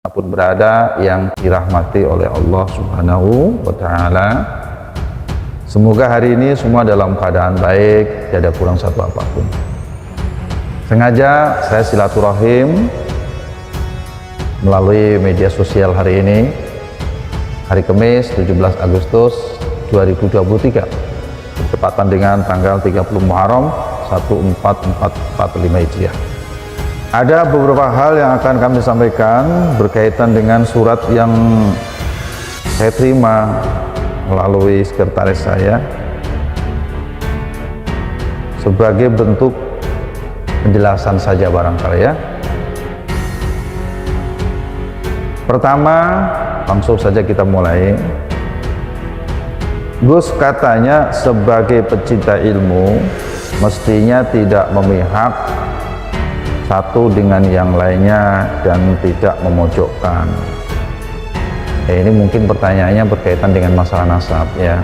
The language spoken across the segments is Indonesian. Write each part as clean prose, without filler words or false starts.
dimanapun berada yang dirahmati oleh Allah Subhanahu wa Ta'ala. Semoga hari ini semua dalam keadaan baik, tidak kurang satu apapun. Sengaja saya silaturahim melalui media sosial hari ini, hari Kamis 17 Agustus 2023, bertepatan dengan tanggal 30 Muharram 1445 Hijriah. Ada beberapa hal yang akan kami sampaikan berkaitan dengan surat yang saya terima melalui sekretaris saya sebagai bentuk penjelasan saja barangkali ya. Pertama, langsung saja kita mulai. Gus katanya sebagai pecinta ilmu mestinya tidak memihak satu dengan yang lainnya dan tidak memojokkan. Ini mungkin pertanyaannya berkaitan dengan masalah nasab ya.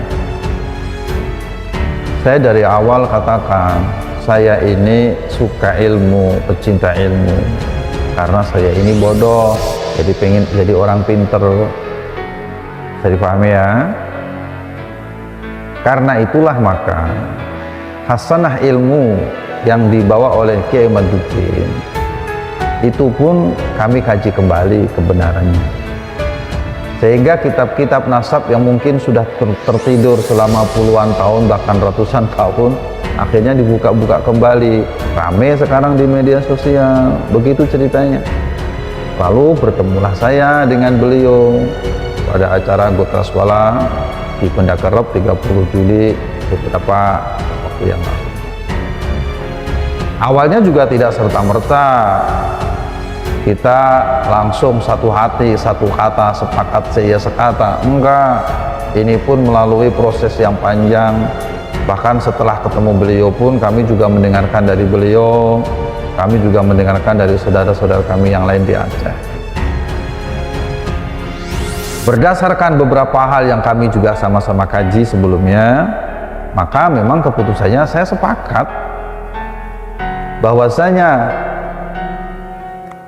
Saya dari awal katakan saya ini suka ilmu, pecinta ilmu, karena saya ini bodoh, jadi pengen jadi orang pinter. Bisa dipahami ya. Karena itulah maka hasanah ilmu yang dibawa oleh Kiai Maduddin itu pun kami kaji kembali kebenarannya, sehingga kitab-kitab nasab yang mungkin sudah tertidur selama puluhan tahun bahkan ratusan tahun akhirnya dibuka-buka kembali, rame sekarang di media sosial. Begitu ceritanya. Lalu bertemulah saya dengan beliau pada acara Gotaswala di Pendakerep 30 Juli beberapa waktu yang lalu. Awalnya juga tidak serta-merta kita langsung satu hati, satu kata, sepakat saya sekata. Enggak, ini pun melalui proses yang panjang. Bahkan setelah ketemu beliau pun kami juga mendengarkan dari beliau, kami juga mendengarkan dari saudara-saudara kami yang lain di Aceh. Berdasarkan beberapa hal yang kami juga sama-sama kaji sebelumnya, maka memang keputusannya saya sepakat bahwasanya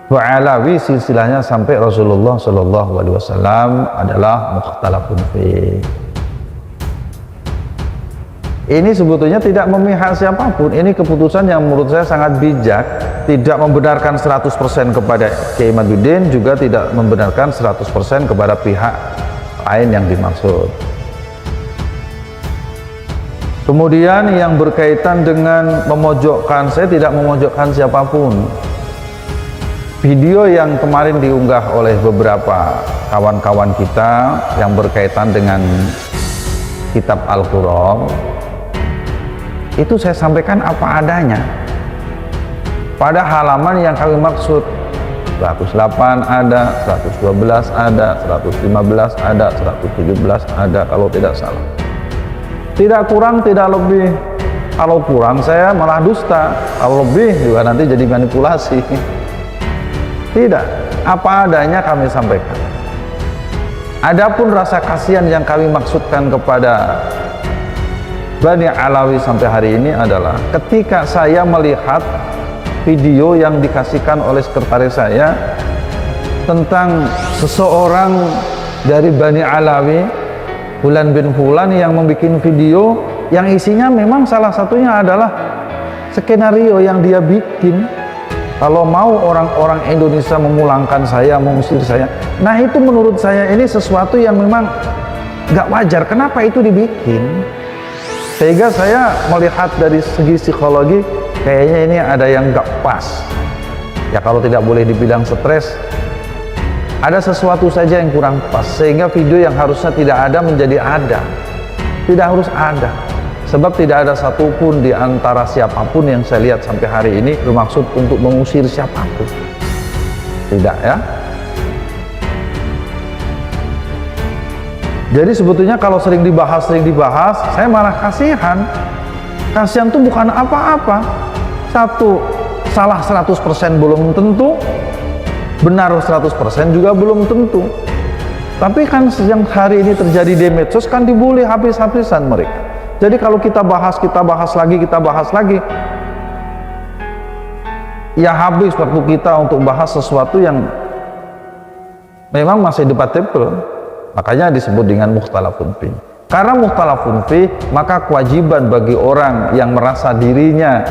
Ba'alawi silsilahnya sampai Rasulullah Shallallahu Alaihi Wasallam adalah mukhtalafun fi. Ini sebetulnya tidak memihak siapapun. Ini keputusan yang menurut saya sangat bijak, tidak membenarkan 100% kepada Kiai Maduddin, juga tidak membenarkan 100% kepada pihak lain yang dimaksud. Kemudian yang berkaitan dengan memojokkan, saya tidak memojokkan siapapun. Video yang kemarin diunggah oleh beberapa kawan-kawan kita yang berkaitan dengan kitab Al-Qur'an, itu saya sampaikan apa adanya. Pada halaman yang kami maksud, 108 ada, 112 ada, 115 ada, 117 ada kalau tidak salah. Tidak kurang, tidak lebih. Kalau kurang saya malah dusta, kalau lebih juga nanti jadi manipulasi. Tidak, apa adanya kami sampaikan. Adapun rasa kasihan yang kami maksudkan kepada Bani Alawi sampai hari ini adalah ketika saya melihat video yang dikasihkan oleh sekretaris saya tentang seseorang dari Bani Alawi, Fulan bin Fulan, yang membuat video yang isinya memang salah satunya adalah skenario yang dia bikin. Kalau mau orang-orang Indonesia memulangkan saya, mengusir saya, nah itu menurut saya ini sesuatu yang memang gak wajar. Kenapa itu dibikin? Sehingga saya melihat dari segi psikologi kayaknya ini ada yang gak pas. Ya kalau tidak boleh dibilang stres, ada sesuatu saja yang kurang pas, sehingga video yang harusnya tidak ada menjadi ada. Tidak harus ada, sebab tidak ada satupun di antara siapapun yang saya lihat sampai hari ini bermaksud untuk mengusir siapapun. Tidak ya. Jadi sebetulnya kalau sering dibahas, saya malah kasihan. Kasihan itu bukan apa-apa. Satu, salah 100% belum tentu, benar 100% juga belum tentu. Tapi kan yang hari ini terjadi di medsos kan dibully habis-habisan mereka. Jadi kalau kita bahas lagi, ya habis waktu kita untuk bahas sesuatu yang memang masih debatable, makanya disebut dengan mukhtalafun fi. Karena mukhtalafun fi, maka kewajiban bagi orang yang merasa dirinya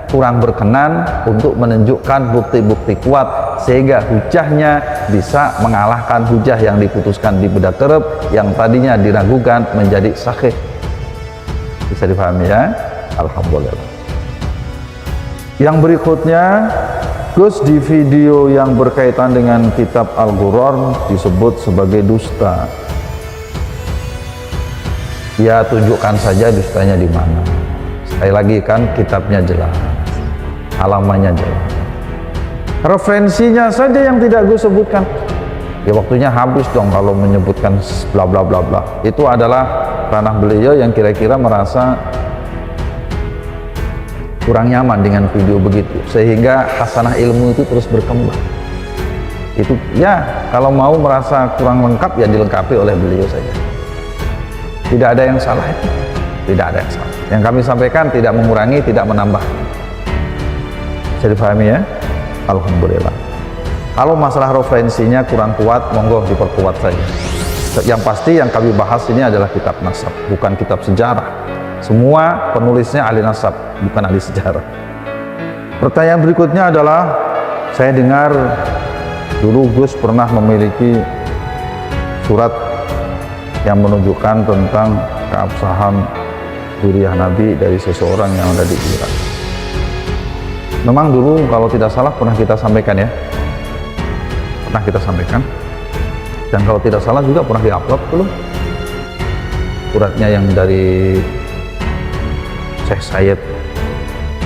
kurang berkenan untuk menunjukkan bukti-bukti kuat sehingga hujahnya bisa mengalahkan hujah yang diputuskan di bedah kerep yang tadinya diragukan menjadi sahih. Bisa dipahami ya? Alhamdulillah. Yang berikutnya, Gus, di video yang berkaitan dengan kitab Al-Ghurar disebut sebagai dusta. Ya, tunjukkan saja dustanya di mana. Sekali lagi kan kitabnya jelas, halamannya jelas, referensinya saja yang tidak gue sebutkan. Ya waktunya habis dong kalau menyebutkan bla bla bla bla. Itu adalah ranah beliau yang kira-kira merasa kurang nyaman dengan video begitu, sehingga hasanah ilmu itu terus berkembang. Itu ya, kalau mau merasa kurang lengkap ya dilengkapi oleh beliau saja. Tidak ada yang salah itu, tidak ada yang salah. Yang kami sampaikan tidak mengurangi, tidak menambah. Bisa dipahami ya? Alhamdulillah. Kalau masalah referensinya kurang kuat, monggo diperkuat saja. Yang pasti yang kami bahas ini adalah kitab nasab, bukan kitab sejarah. Semua penulisnya ahli nasab, bukan ahli sejarah. Pertanyaan berikutnya adalah, saya dengar dulu Gus pernah memiliki surat yang menunjukkan tentang keabsahan zuriyah Nabi dari seseorang yang ada di Irak. Memang dulu kalau tidak salah pernah kita sampaikan ya, pernah kita sampaikan, dan kalau tidak salah juga pernah diupload dulu suratnya yang dari Syekh Sayyid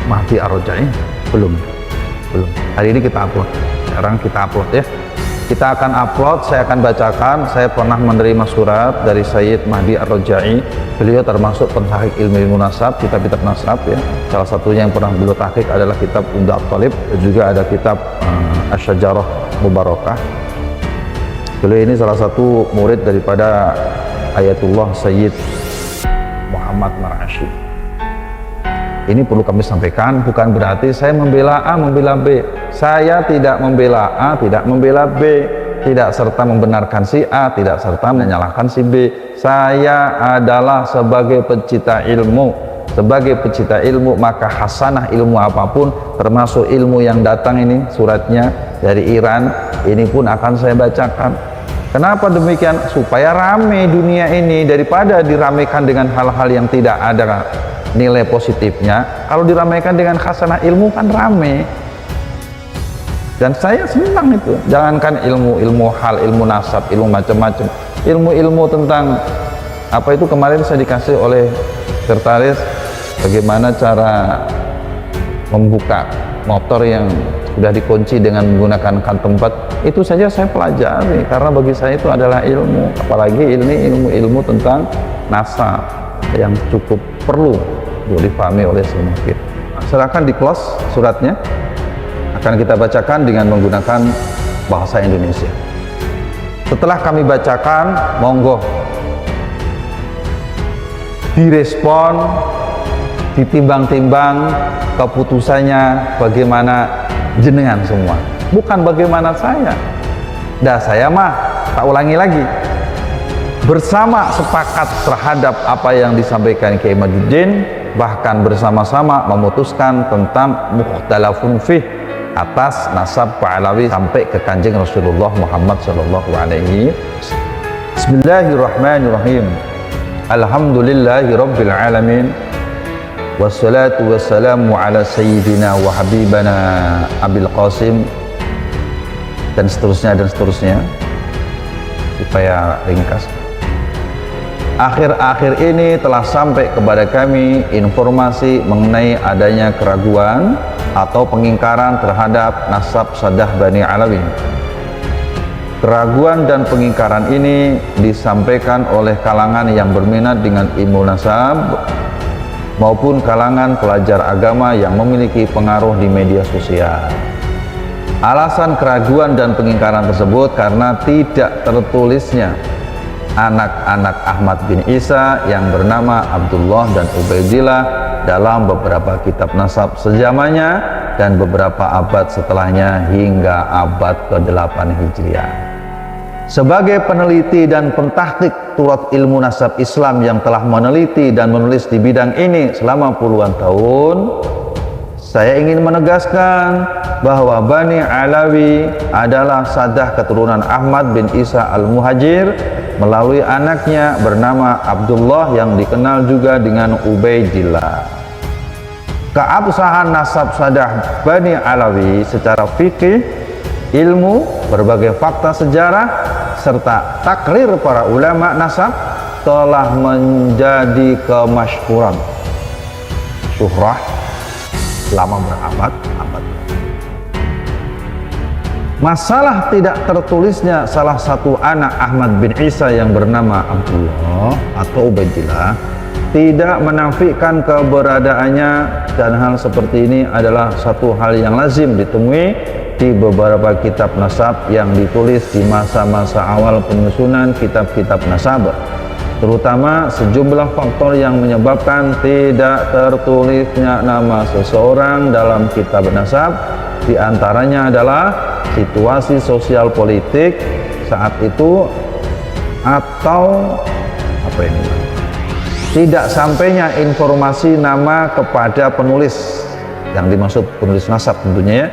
Mahdi Ar-Raja'i. belum hari ini kita upload, sekarang kita upload ya. Kita akan upload, saya akan bacakan. Saya pernah menerima surat dari Sayyid Mahdi Ar-Raja'i. Beliau termasuk pentahqiq ilmu nasab, kitab-kitab nasab ya. Salah satunya yang pernah beliau tahqiq adalah kitab Umdah At-Thalib, juga ada kitab Asy-Syajarah Mubarakah. Beliau ini salah satu murid daripada Ayatullah Sayyid Muhammad Mar'ashi. Ini perlu kami sampaikan, bukan berarti saya membela A, membela B. Saya tidak membela A, tidak membela B, tidak serta membenarkan si A, tidak serta menyalahkan si B. Saya adalah sebagai pecinta ilmu. Sebagai pecinta ilmu, maka hasanah ilmu apapun, termasuk ilmu yang datang ini, suratnya dari Iran, ini pun akan saya bacakan. Kenapa demikian? Supaya rame dunia ini, daripada diramaikan dengan hal-hal yang tidak ada nilai positifnya. Kalau diramaikan dengan khasanah ilmu kan rame, dan saya senang itu. Jangankan ilmu hal, ilmu nasab, ilmu macam-macam, ilmu tentang apa itu, kemarin saya dikasih oleh sekretaris bagaimana cara membuka motor yang sudah dikunci dengan menggunakan kantempat. Itu saja saya pelajari, karena bagi saya itu adalah ilmu. Apalagi ini ilmu tentang nasab yang cukup perlu dipahami oleh semua kita. Silakan di close suratnya, akan kita bacakan dengan menggunakan bahasa Indonesia. Setelah kami bacakan, monggo direspon, ditimbang-timbang keputusannya bagaimana jenengan semua, bukan bagaimana saya. Dah saya mah tak ulangi lagi, bersama sepakat terhadap apa yang disampaikan Kiai Majuddin, bahkan bersama-sama memutuskan tentang mukhtalafun fih atas nasab Pahlawi sampai ke Kanjeng Rasulullah Muhammad sallallahu alaihi wasallam. Bismillahirrahmanirrahim. Alhamdulillahi rabbil alamin. Wassalatu wassalamu ala sayyidina wa habibana Abil Qasim, dan seterusnya supaya ringkas. Akhir-akhir ini telah sampai kepada kami informasi mengenai adanya keraguan atau pengingkaran terhadap nasab Saddah Bani Alawi. Keraguan dan pengingkaran ini disampaikan oleh kalangan yang berminat dengan ilmu nasab maupun kalangan pelajar agama yang memiliki pengaruh di media sosial. Alasan keraguan dan pengingkaran tersebut karena tidak tertulisnya anak-anak Ahmad bin Isa yang bernama Abdullah dan Ubaidillah dalam beberapa kitab nasab sejamannya dan beberapa abad setelahnya hingga abad ke-8 Hijriah. Sebagai peneliti dan pentahqiq turat ilmu nasab Islam yang telah meneliti dan menulis di bidang ini selama puluhan tahun, saya ingin menegaskan bahwa Bani Alawi adalah sadah keturunan Ahmad bin Isa al-Muhajir melalui anaknya bernama Abdullah yang dikenal juga dengan Ubaidillah. Keabsahan nasab sadah Bani Alawi secara fikih, ilmu, berbagai fakta sejarah, serta takrir para ulama nasab telah menjadi kemasyhuran, syuhrah selama berabad-abad. Masalah tidak tertulisnya salah satu anak Ahmad bin Isa yang bernama Abdullah atau Ubaidillah tidak menafikan keberadaannya, dan hal seperti ini adalah satu hal yang lazim ditemui di beberapa kitab nasab yang ditulis di masa-masa awal penyusunan kitab-kitab nasab, terutama sejumlah faktor yang menyebabkan tidak tertulisnya nama seseorang dalam kitab nasab. Di antaranya adalah situasi sosial politik saat itu, atau tidak sampainya informasi nama kepada penulis, yang dimaksud penulis nasab tentunya ya,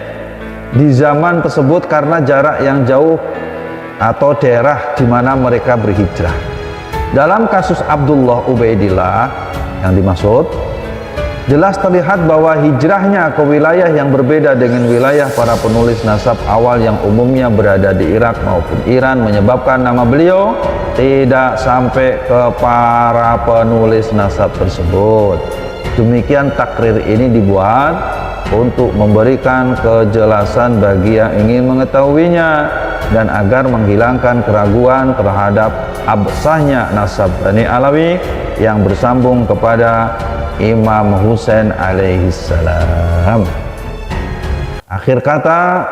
di zaman tersebut karena jarak yang jauh atau daerah di mana mereka berhijrah. Dalam kasus Abdullah Ubaidillah yang dimaksud, jelas terlihat bahwa hijrahnya ke wilayah yang berbeda dengan wilayah para penulis nasab awal yang umumnya berada di Irak maupun Iran menyebabkan nama beliau tidak sampai ke para penulis nasab tersebut. Demikian takrir ini dibuat untuk memberikan kejelasan bagi yang ingin mengetahuinya dan agar menghilangkan keraguan terhadap absahnya nasab Bani Alawi yang bersambung kepada Imam Husain alaihissalam. Akhir kata,